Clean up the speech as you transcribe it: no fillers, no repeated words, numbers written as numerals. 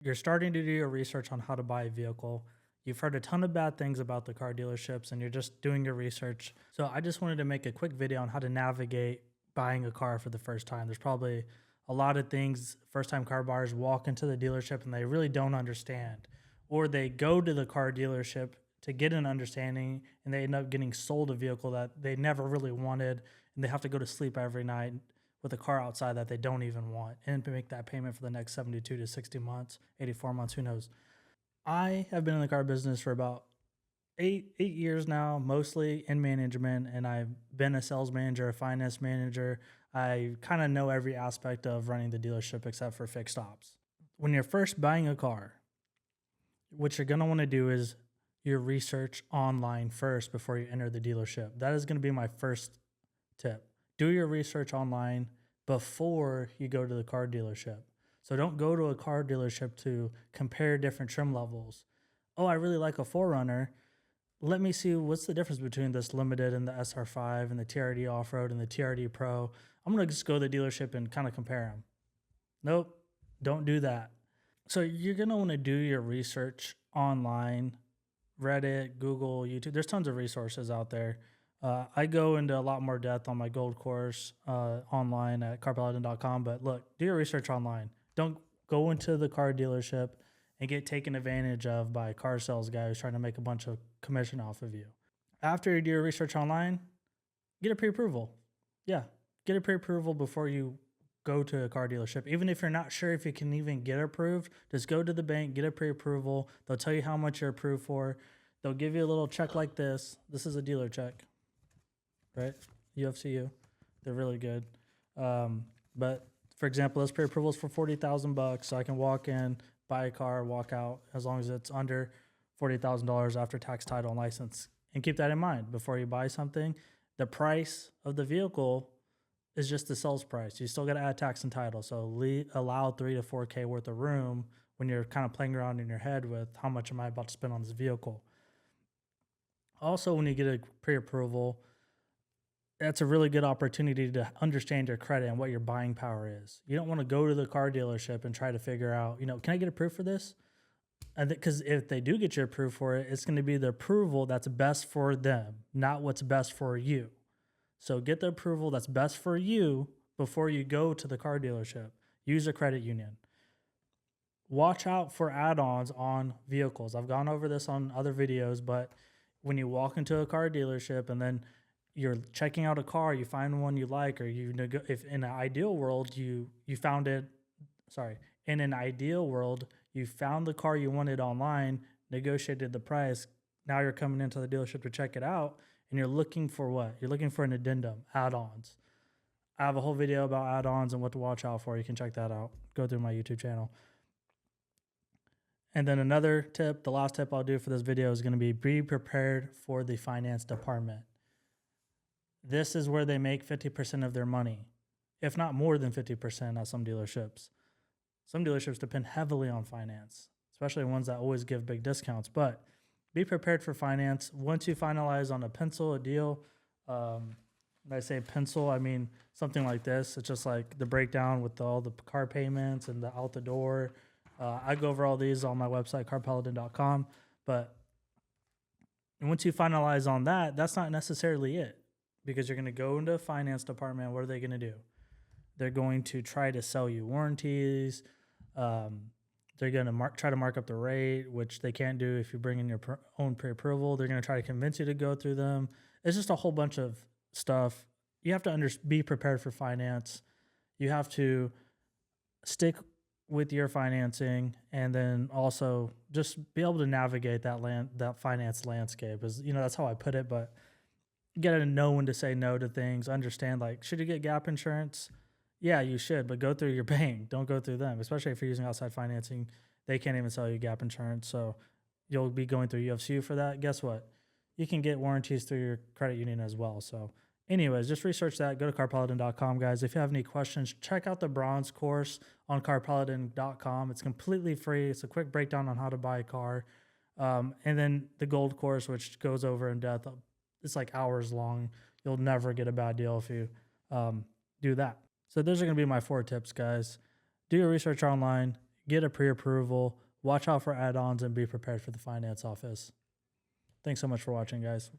You're starting to do your research on how to buy a vehicle. You've heard a ton of bad things about the car dealerships and you're just doing your research. So I just wanted to make a quick video on how to navigate buying a car for the first time. There's probably a lot of things first time car buyers walk into the dealership and they really don't understand. Or they go to the car dealership to get an understanding and they end up getting sold a vehicle that they never really wanted and they have to go to sleep every night with a car outside that they don't even want and make that payment for the next 72 to 60 months, 84 months, who knows. I have been in the car business for about eight years now, mostly in management, and I've been a sales manager, a finance manager. I kind of know every aspect of running the dealership except for fixed ops. When you're first buying a car, what you're going to want to do is your research online first before you enter the dealership. That is going to be my first tip. Do your research online before you go to the car dealership. So don't go to a car dealership to compare different trim levels. Oh, I really like a 4Runner. Let me see what's the difference between this Limited and the SR5 and the TRD Off-Road and the TRD Pro. I'm going to just go to the dealership and kind of compare them. Nope, don't do that. So you're going to want to do your research online, Reddit, Google, YouTube. There's tons of resources out there. I go into a lot more depth on my gold course online at Carpaladin.com. But look, do your research online. Don't go into the car dealership and get taken advantage of by a car sales guy who's trying to make a bunch of commission off of you. After you do your research online, get a pre-approval. Yeah, get a pre-approval before you go to a car dealership. Even if you're not sure if you can even get approved, just go to the bank, get a pre-approval. They'll tell you how much you're approved for. They'll give you a little check like this. This is a dealer check, right? UFCU. They're really good. But for example, this pre-approval is for $40,000, so I can walk in, buy a car, walk out, as long as it's under $40,000 after tax, title, and license. And keep that in mind before you buy something. The price of the vehicle is just the sales price. You still got to add tax and title. So allow 3 to 4K worth of room when you're kind of playing around in your head with how much am I about to spend on this vehicle. Also, when you get a pre-approval, that's a really good opportunity to understand your credit and what your buying power is. You don't want to go to the car dealership and try to figure out, can I get approved for this? And because if they do get you approved for it, it's going to be the approval that's best for them, not what's best for you. So get the approval that's best for you before you go to the car dealership. Use a credit union. Watch out for add-ons on vehicles. I've gone over this on other videos, but when you walk into a car dealership and then you're checking out a car, you find one you like, or if in an ideal world you found it, in an ideal world you found the car you wanted online, negotiated the price. Now you're coming into the dealership to check it out, and you're looking for what? You're looking for an addendum, add-ons. I have a whole video about add-ons and what to watch out for. You can check that out. Go through my YouTube channel. And then another tip, the last tip I'll do for this video is going to be prepared for the finance department. This is where they make 50% of their money, if not more than 50% at some dealerships. Some dealerships depend heavily on finance, especially ones that always give big discounts. But be prepared for finance. Once you finalize on a pencil, a deal, when I say pencil, I mean something like this. It's just like the breakdown with all the car payments and the out the door. I go over all these on my website, carpaladin.com. But once you finalize on that, that's not necessarily it. Because you're going to go into a finance department. What are they going to do? They're going to try to sell you warranties. They're going to try to mark up the rate, which they can't do if you bring in your own pre-approval. They're going to try to convince you to go through them. It's just a whole bunch of stuff. You have to be prepared for finance. You have to stick with your financing, and then also just be able to navigate that finance landscape. That's how I put it, but you got to know when to say no to things. Understand, should you get gap insurance? Yeah, you should, but go through your bank. Don't go through them, especially if you're using outside financing. They can't even sell you gap insurance, so you'll be going through UFCU for that. Guess what? You can get warranties through your credit union as well. So anyways, just research that. Go to carpaladin.com, guys. If you have any questions, check out the bronze course on carpaladin.com. It's completely free. It's a quick breakdown on how to buy a car. And then the gold course, which goes over in depth. It's like hours long. You'll never get a bad deal if you do that. So those are going to be my 4 tips, guys. Do your research online. get a pre-approval, watch out for add-ons, and be prepared for the finance office. Thanks so much for watching, guys.